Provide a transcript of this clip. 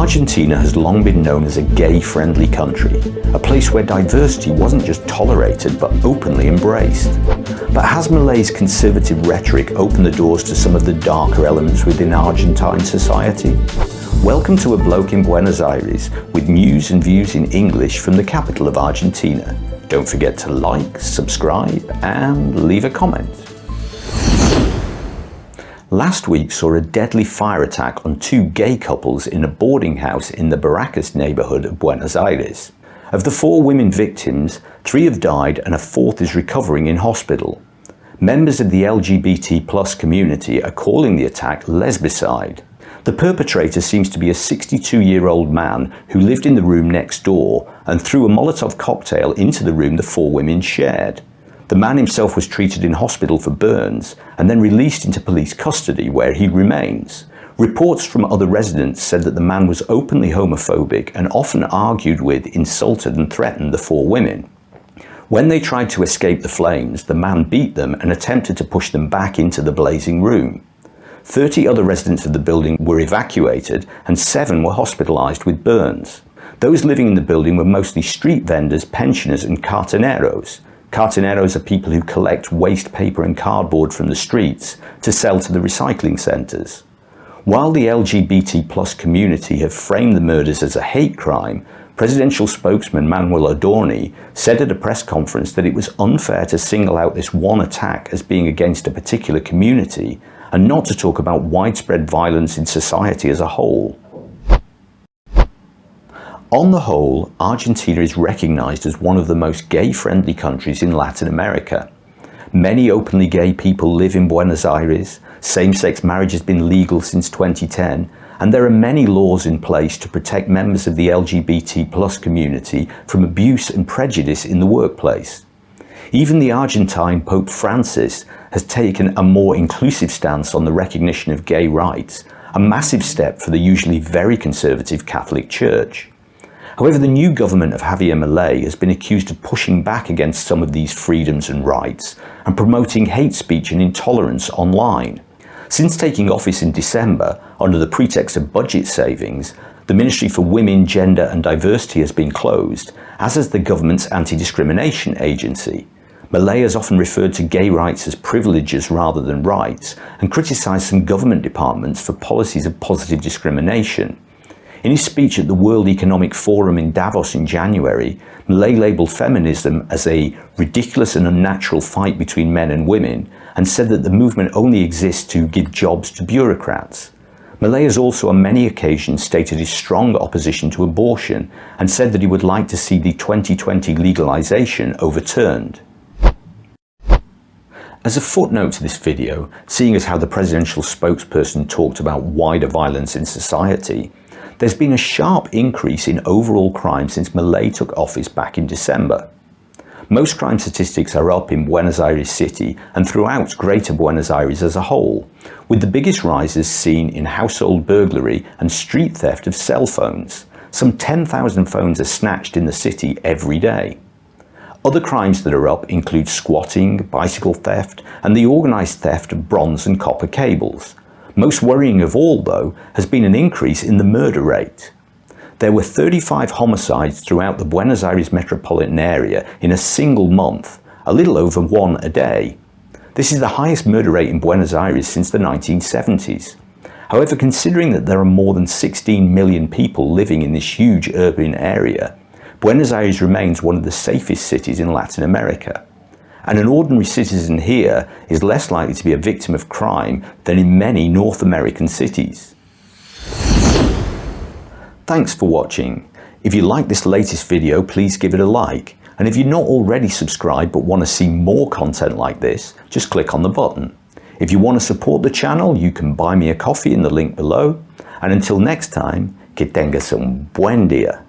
Argentina has long been known as a gay-friendly country, a place where diversity wasn't just tolerated but openly embraced. But has Milei's conservative rhetoric opened the doors to some of the darker elements within Argentine society? Welcome to A Bloke in Buenos Aires, with news and views in English from the capital of Argentina. Don't forget to like, subscribe and leave a comment. Last week saw a deadly fire attack on two gay couples in a boarding house in the BsAs neighborhood of Buenos Aires. Of the 4 women victims, 3 have died and a 4th is recovering in hospital. Members of the LGBT+ community are calling the attack lesbicide. The perpetrator seems to be a 62-year-old man who lived in the room next door and threw a Molotov cocktail into the room the 4 women shared. The man himself was treated in hospital for burns and then released into police custody, where he remains. Reports from other residents said that the man was openly homophobic and often argued with, insulted and threatened the 4 women. When they tried to escape the flames, the man beat them and attempted to push them back into the blazing room. 30 other residents of the building were evacuated and 7 were hospitalized with burns. Those living in the building were mostly street vendors, pensioners and cartoneros. Cartoneros are people who collect waste paper and cardboard from the streets to sell to the recycling centres. While the LGBT+ community have framed the murders as a hate crime, presidential spokesman Manuel Adorni said at a press conference that it was unfair to single out this one attack as being against a particular community and not to talk about widespread violence in society as a whole. On the whole, Argentina is recognized as one of the most gay-friendly countries in Latin America. Many openly gay people live in Buenos Aires, same-sex marriage has been legal since 2010, and there are many laws in place to protect members of the LGBT+ community from abuse and prejudice in the workplace. Even the Argentine Pope Francis has taken a more inclusive stance on the recognition of gay rights, a massive step for the usually very conservative Catholic Church. However, the new government of Javier Milei has been accused of pushing back against some of these freedoms and rights and promoting hate speech and intolerance online. Since taking office in December, under the pretext of budget savings, the Ministry for Women, Gender and Diversity has been closed, as has the government's anti-discrimination agency. Milei has often referred to gay rights as privileges rather than rights and criticised some government departments for policies of positive discrimination. In his speech at the World Economic Forum in Davos in January, Milei labelled feminism as a ridiculous and unnatural fight between men and women and said that the movement only exists to give jobs to bureaucrats. Milei has also on many occasions stated his strong opposition to abortion and said that he would like to see the 2020 legalisation overturned. As a footnote to this video, seeing as how the presidential spokesperson talked about wider violence in society, there's been a sharp increase in overall crime since Milei took office back in December. Most crime statistics are up in Buenos Aires City and throughout Greater Buenos Aires as a whole, with the biggest rises seen in household burglary and street theft of cell phones. Some 10,000 phones are snatched in the city every day. Other crimes that are up include squatting, bicycle theft, and the organised theft of bronze and copper cables. Most worrying of all, though, has been an increase in the murder rate. There were 35 homicides throughout the Buenos Aires metropolitan area in a single month, a little over 1 a day. This is the highest murder rate in Buenos Aires since the 1970s. However, considering that there are more than 16 million people living in this huge urban area, Buenos Aires remains one of the safest cities in Latin America. And an ordinary citizen here is less likely to be a victim of crime than in many North American cities. Thanks for watching. If you like this latest video, please give it a like. And if you're not already subscribed but want to see more content like this, just click on the button. If you want to support the channel, you can buy me a coffee in the link below. And until next time, que tengas un buen día.